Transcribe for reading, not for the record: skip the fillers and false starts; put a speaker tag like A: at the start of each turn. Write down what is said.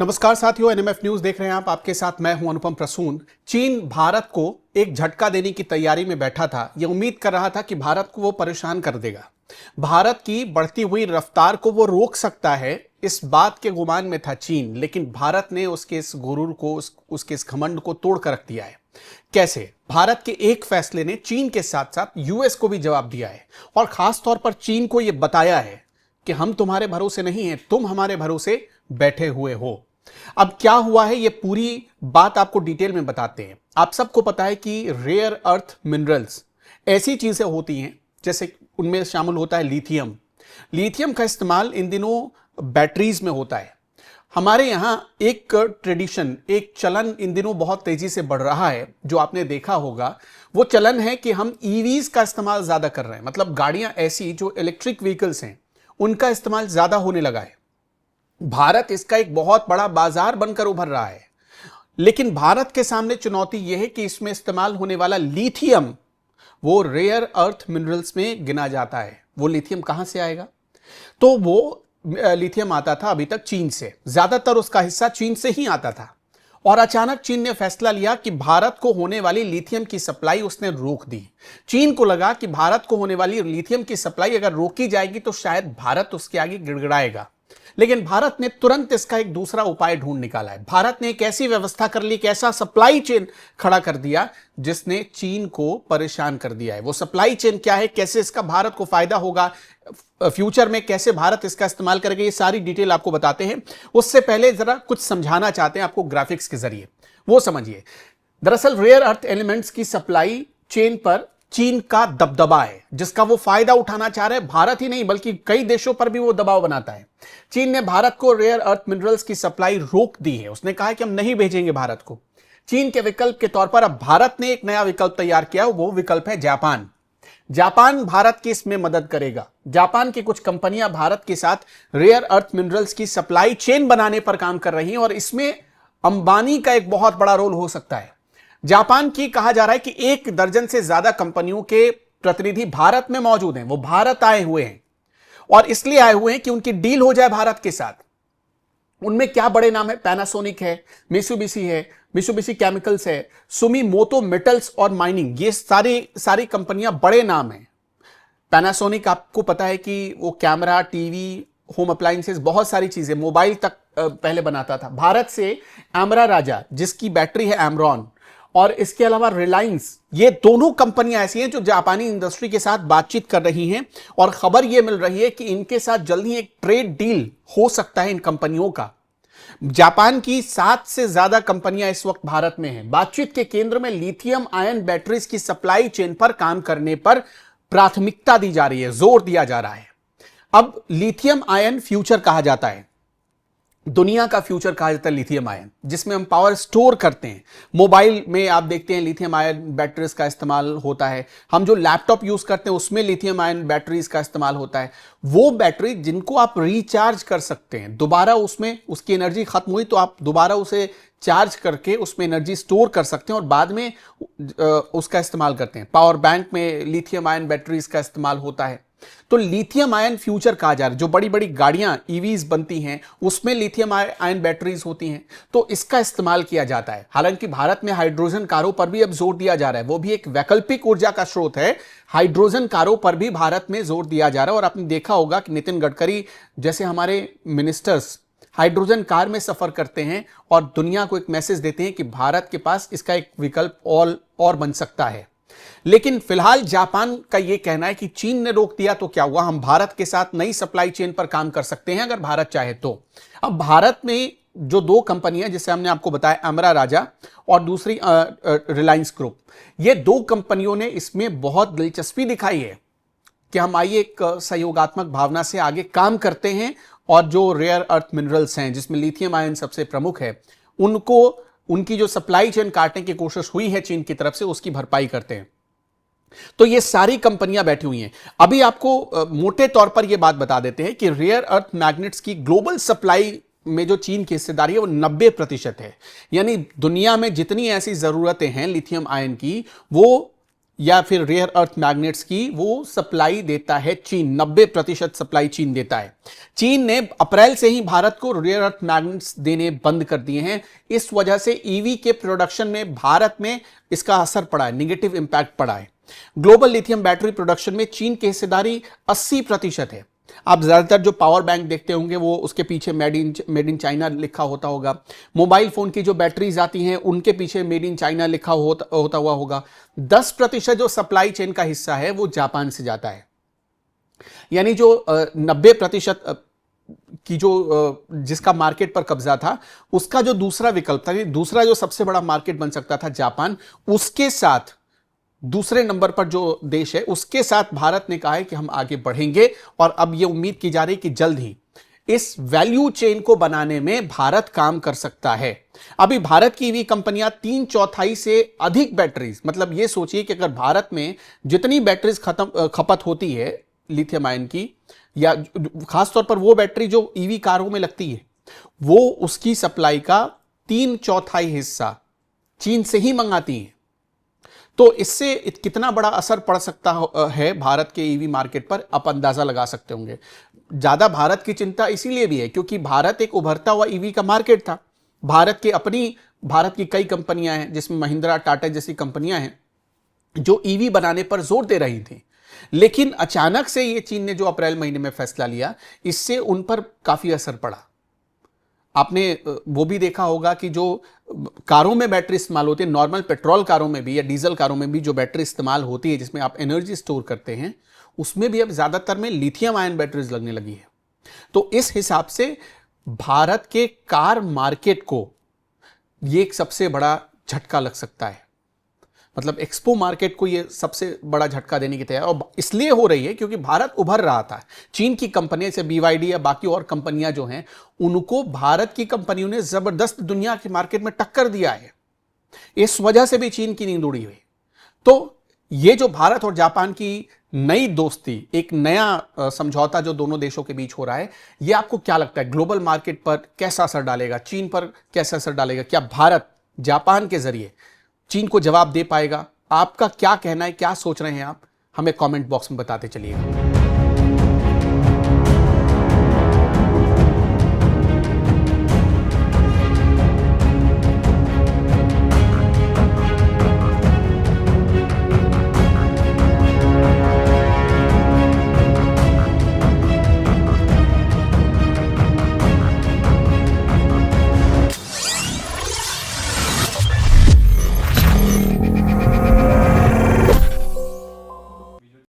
A: नमस्कार साथियों, NMF news देख रहे हैं आप। आपके साथ मैं हूं अनुपम प्रसून। चीन भारत को एक झटका देने की तैयारी में बैठा था। यह उम्मीद कर रहा था कि भारत को वो परेशान कर देगा, भारत की बढ़ती हुई रफ्तार को वो रोक सकता है, इस बात के गुमान में था चीन। लेकिन भारत ने उसके इस गुरूर को, उसके इस घमंड को तोड़ कर रख दिया है। कैसे? भारत के एक फैसले ने चीन के साथ साथ यूएस को भी जवाब दिया है और खास तौर पर चीन को यह बताया है कि हम तुम्हारे भरोसे नहीं हैं, तुम हमारे भरोसे बैठे हुए हो। अब क्या हुआ है, ये पूरी बात आपको डिटेल में बताते हैं। आप सबको पता है कि रेयर अर्थ मिनरल्स ऐसी चीजें होती हैं, जैसे उनमें शामिल होता है लिथियम। लिथियम का इस्तेमाल इन दिनों बैटरीज में होता है। हमारे यहां एक ट्रेडिशन, एक चलन इन दिनों बहुत तेजी से बढ़ रहा है, जो आपने देखा होगा। वो चलन है कि हम ईवीज का इस्तेमाल ज्यादा कर रहे हैं, मतलब गाड़ियां ऐसी जो इलेक्ट्रिक व्हीकल्स हैं उनका इस्तेमाल ज्यादा होने लगा है। भारत इसका एक बहुत बड़ा बाजार बनकर उभर रहा है। लेकिन भारत के सामने चुनौती यह है कि इसमें इस्तेमाल होने वाला लिथियम वो रेयर अर्थ मिनरल्स में गिना जाता है। वो लिथियम कहां से आएगा? तो वो लिथियम आता था अभी तक चीन से, ज्यादातर उसका हिस्सा चीन से ही आता था। और अचानक चीन ने फैसला लिया कि भारत को होने वाली लिथियम की सप्लाई उसने रोक दी। चीन को लगा कि भारत को होने वाली लिथियम की सप्लाई अगर रोकी जाएगी तो शायद भारत उसके आगे गिड़गिड़ाएगा। लेकिन भारत ने तुरंत इसका एक दूसरा उपाय ढूंढ निकाला है। भारत ने एक ऐसी व्यवस्था कर ली, एक ऐसा सप्लाई चेन खड़ा कर दिया जिसने चीन को परेशान कर दिया है। वो सप्लाई चेन क्या है, कैसे इसका भारत को फायदा होगा, फ्यूचर में कैसे भारत इसका इस्तेमाल करेगा, ये सारी डिटेल आपको बताते हैं। उससे पहले जरा कुछ समझाना चाहते हैं आपको ग्राफिक्स के जरिए, वो समझिए। दरअसल रेयर अर्थ एलिमेंट्स की सप्लाई चेन पर चीन का दबदबा है, जिसका वो फायदा उठाना चाह रहे हैं। भारत ही नहीं बल्कि कई देशों पर भी वो दबाव बनाता है। चीन ने भारत को रेयर अर्थ मिनरल्स की सप्लाई रोक दी है। उसने कहा कि हम नहीं भेजेंगे भारत को। चीन के विकल्प के तौर पर अब भारत ने एक नया विकल्प तैयार किया, वो विकल्प है जापान। जापान भारत की इसमें मदद करेगा। जापान की कुछ कंपनियां भारत के साथ रेयर अर्थ मिनरल्स की सप्लाई चेन बनाने पर काम कर रही हैं और इसमें अंबानी का एक बहुत बड़ा रोल हो सकता है। जापान की कहा जा रहा है कि 1 दर्जन से ज्यादा कंपनियों के प्रतिनिधि भारत में मौजूद हैं। वो भारत आए हुए हैं और इसलिए आए हुए हैं कि उनकी डील हो जाए भारत के साथ। उनमें क्या बड़े नाम है? पैनासोनिक है, मित्सुबिशी केमिकल्स है, सुमीमोतो मेटल्स और माइनिंग। ये सारी कंपनियां बड़े नाम हैं। पैनासोनिक आपको पता है कि वो कैमरा, टीवी, होम अप्लायंसेस, बहुत सारी चीजें, मोबाइल तक पहले बनाता था। भारत से एमरा राजा, जिसकी बैटरी है एमरॉन, और इसके अलावा रिलायंस, ये दोनों कंपनियां ऐसी हैं जो जापानी इंडस्ट्री के साथ बातचीत कर रही हैं। और खबर यह मिल रही है कि इनके साथ जल्दी एक ट्रेड डील हो सकता है इन कंपनियों का। जापान की 7 से ज्यादा कंपनियां इस वक्त भारत में हैं। बातचीत के केंद्र में लिथियम आयन बैटरीज की सप्लाई चेन पर काम करने पर प्राथमिकता दी जा रही है, जोर दिया जा रहा है। अब लिथियम आयन फ्यूचर कहा जाता है, दुनिया का फ्यूचर कहा जाता है लिथियम आयन, जिसमें हम पावर स्टोर करते हैं। मोबाइल में आप देखते हैं लिथियम आयन बैटरीज का इस्तेमाल होता है। हम जो लैपटॉप यूज करते हैं उसमें लिथियम आयन बैटरीज का इस्तेमाल होता है। वो बैटरी जिनको आप रिचार्ज कर सकते हैं, दोबारा उसमें उसकी एनर्जी खत्म हुई तो आप दोबारा उसे चार्ज करके उसमें एनर्जी स्टोर कर सकते हैं और बाद में उसका इस्तेमाल करते हैं। पावर बैंक में लिथियम आयन बैटरीज का इस्तेमाल होता है। तो लिथियम आयन फ्यूचर कहा जा रहा है। जो बड़ी बड़ी गाड़ियां ईवीज बनती हैं उसमें लिथियम आयन बैटरीज होती हैं, तो इसका इस्तेमाल किया जाता है। हालांकि भारत में हाइड्रोजन कारों पर भी अब जोर दिया जा रहा है, वो भी एक वैकल्पिक ऊर्जा का स्रोत है। हाइड्रोजन कारों पर भी भारत में जोर दिया जा रहा है। और आपने देखा होगा कि नितिन गडकरी जैसे हमारे मिनिस्टर्स हाइड्रोजन कार में सफर करते हैं और दुनिया को एक मैसेज देते हैं कि भारत के पास इसका एक विकल्प और बन सकता है। लेकिन फिलहाल जापान का यह कहना है कि चीन ने रोक दिया तो क्या हुआ, हम भारत के साथ नई सप्लाई चेन पर काम कर सकते हैं अगर भारत चाहे तो। अब भारत में जो 2 कंपनियां, जिसे हमने आपको बताया, अमरा राजा और दूसरी रिलायंस ग्रुप, ये 2 कंपनियों ने इसमें बहुत दिलचस्पी दिखाई है कि हम आइए एक सहयोगात्मक भावना से आगे काम करते हैं और जो रेयर अर्थ मिनरल्स हैं, जिसमें लिथियम आयन सबसे प्रमुख है, उनको उनकी जो सप्लाई चेन काटने की कोशिश हुई है चीन की तरफ से, उसकी भरपाई करते हैं। तो ये सारी कंपनियां बैठी हुई हैं। अभी आपको मोटे तौर पर यह बात बता देते हैं कि रेयर अर्थ मैग्नेट्स की ग्लोबल सप्लाई में जो चीन की हिस्सेदारी है वो 90% है। यानी दुनिया में जितनी ऐसी जरूरतें हैं लिथियम आयन की, वो या फिर रेयर अर्थ मैग्नेट्स की वो सप्लाई देता है चीन। 90% सप्लाई चीन देता है। चीन ने अप्रैल से ही भारत को रेयर अर्थ मैग्नेट्स देने बंद कर दिए हैं। इस वजह से ईवी के प्रोडक्शन में भारत में इसका असर पड़ा है, निगेटिव इंपैक्ट पड़ा है। ग्लोबल लिथियम बैटरी प्रोडक्शन में चीन की हिस्सेदारी 80% है। आप ज्यादातर जो पावर बैंक देखते होंगे वो उसके पीछे मेड इन चाइना लिखा होता होगा। मोबाइल फोन की जो बैटरीज आती हैं उनके पीछे मेड इन चाइना लिखा होता हुआ होगा। 10% जो सप्लाई चेन का हिस्सा है वो जापान से जाता है। यानी जो 90% की जो जिसका मार्केट पर कब्जा था, उसका जो दूसरा विकल्प था, दूसरा जो सबसे बड़ा मार्केट बन सकता था जापान, उसके साथ दूसरे नंबर पर जो देश है उसके साथ भारत ने कहा है कि हम आगे बढ़ेंगे। और अब यह उम्मीद की जा रही है कि जल्द ही इस वैल्यू चेन को बनाने में भारत काम कर सकता है। अभी भारत की ईवी कंपनियां 3/4 से अधिक बैटरीज, मतलब यह सोचिए कि अगर भारत में जितनी बैटरीज खपत होती है लिथियम आयन की, या खासतौर पर वो बैटरी जो ईवी कारों में लगती है, वो उसकी सप्लाई का 3/4 हिस्सा चीन से ही मंगाती है। तो इससे कितना बड़ा असर पड़ सकता है भारत के ईवी मार्केट पर, आप अंदाजा लगा सकते होंगे। ज्यादा भारत की चिंता इसीलिए भी है क्योंकि भारत एक उभरता हुआ ईवी का मार्केट था। भारत की कई कंपनियां हैं, जिसमें महिंद्रा, टाटा जैसी कंपनियां हैं जो ईवी बनाने पर जोर दे रही थी। लेकिन अचानक से ये चीन ने जो अप्रैल महीने में फैसला लिया, इससे उन पर काफी असर पड़ा। आपने वो भी देखा होगा कि जो कारों में बैटरी इस्तेमाल होती है, नॉर्मल पेट्रोल कारों में भी या डीजल कारों में भी जो बैटरी इस्तेमाल होती है जिसमें आप एनर्जी स्टोर करते हैं, उसमें भी अब ज्यादातर में लिथियम आयन बैटरीज लगने लगी है। तो इस हिसाब से भारत के कार मार्केट को ये एक सबसे बड़ा झटका लग सकता है। मतलब एक्सपो मार्केट को ये सबसे बड़ा झटका देने की तैयारी और इसलिए हो रही है क्योंकि भारत उभर रहा था। चीन की कंपनियां जैसे BYD या बाकी और कंपनियां जो हैं, उनको भारत की कंपनियों ने जबरदस्त दुनिया के मार्केट में टक्कर दिया है। इस वजह से भी चीन की नींद उड़ी हुई। तो ये जो भारत और जापान की नई दोस्ती, एक नया समझौता जो दोनों देशों के बीच हो रहा है, ये आपको क्या लगता है ग्लोबल मार्केट पर कैसा असर डालेगा, चीन पर कैसा असर डालेगा? क्या भारत जापान के जरिए चीन को जवाब दे पाएगा? आपका क्या कहना है, क्या सोच रहे हैं आप? हमें कमेंट बॉक्स में बताते चलिए।